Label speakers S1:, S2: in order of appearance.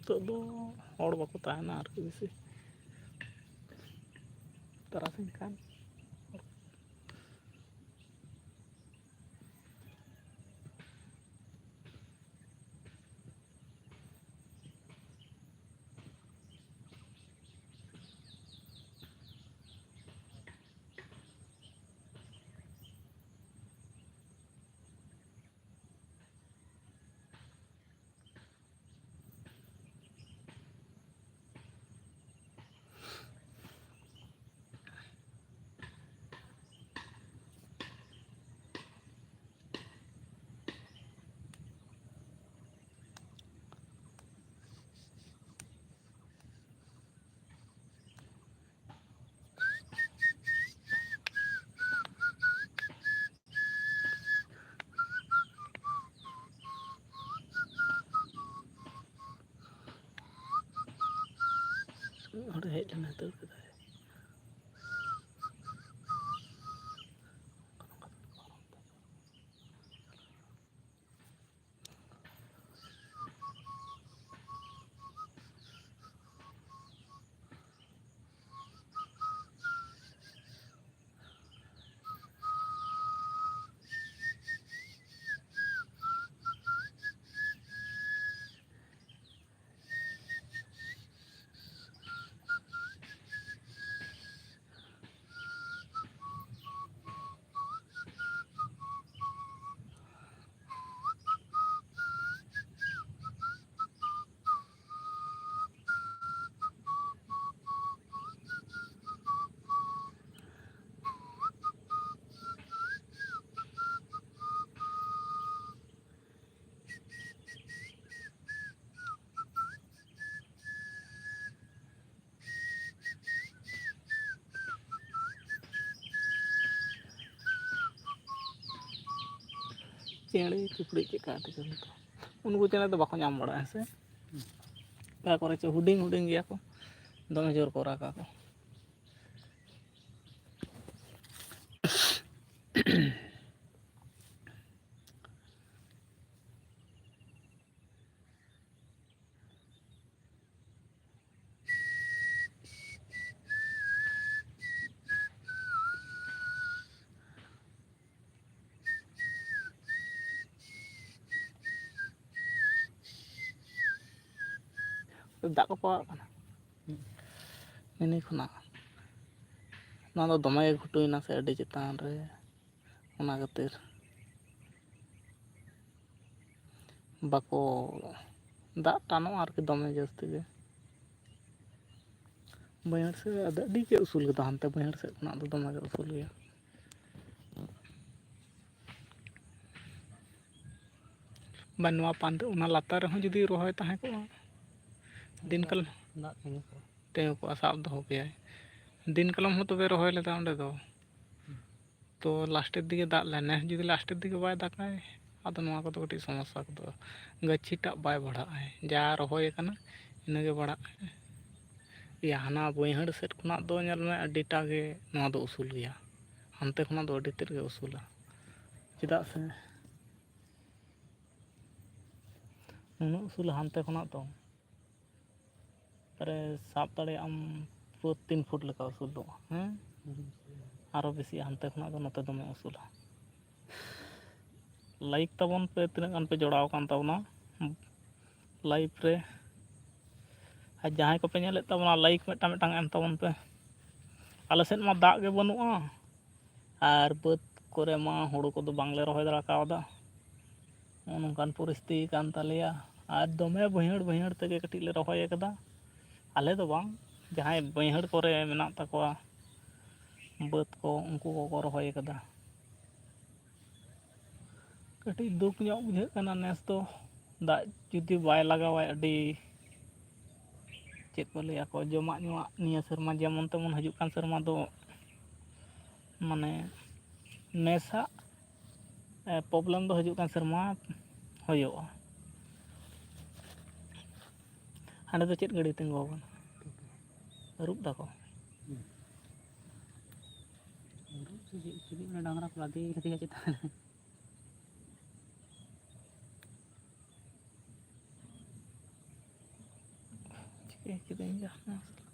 S1: तो दो और बाको ताहना आरकी बेसी तारासिंह खान और हेज लेना तो चेड़े चिपड़ी चेका उनको चेड़े तो बाको नाम बड़ा है से का करे चे हुडिंग हुडिंग गया को दमे जोर को रागा को दाग को पावा कना इनी खुना ना दो दमे घुटुइना से अडी चितान रे ओना खातिर बाको दाग टानो आरकी दमे जस्ती गे बयार से अडी के उसूल गदा हनते बयार से खुना दो दमे के उसूल गया बनवा पांद उना लातार रहो जदी रोहय ताहे को दिन कल तें को साब दो पे दिन कलम हो तबे रोहय लेदा ओंडे दो तो लास्ट दिके दाग लेने जदी लास्ट दिके बाय दाकाय आदो नवा को तो कटी समस्या को दो गच्छीटा बाय बढ़ाय जा रोहय कना इनगे बढ़ा या हना बयहड़ सेट खुना दो नेल में अडीटा गे नवा दो उसूल गया हनते खुना दो अडी तेर गे उसूला चेदा से नुनु उसूल हनते खुना तो अरे साब दाड़े आम 3 फुट लेका उसूल दो हैं आरो बेसी हनते खुना दो नते दमे उसूला लाइक तबन पे तिना गान पे जोड़ाव कान तबना लाइव रे आ जहां को पे नेले तबना लाइक मेटा मेटांग एम तबन पे आले सेन मा दाग गे बनुआ आर बद करे मा हुड़ू को दो बांगले रोहय दरा कावदा उनकान परिस्थिति कान तालिया आर दमे बहिहड़ तेगे कटी ले रोहय कदा आले दो बांग जहां बहिहड़ करे मेना तकवा बद को उनको को रोहय कदा कटी दुख ᱧᱚᱜ बुझे कना नेस तो दाग जुदी बाय लगावाय अडी चेक को लिया को जमा ᱧᱩᱣᱟᱜ निया शर्मा जेमन तेमन हजु कान शर्मा दो माने नेसा प्रॉब्लम दो हजु कान शर्मा होयोआ हाने दो चेत गड़ी तिंगो बन रूप दाको रूप से डांगरा को लादी कति चेता ठीक है।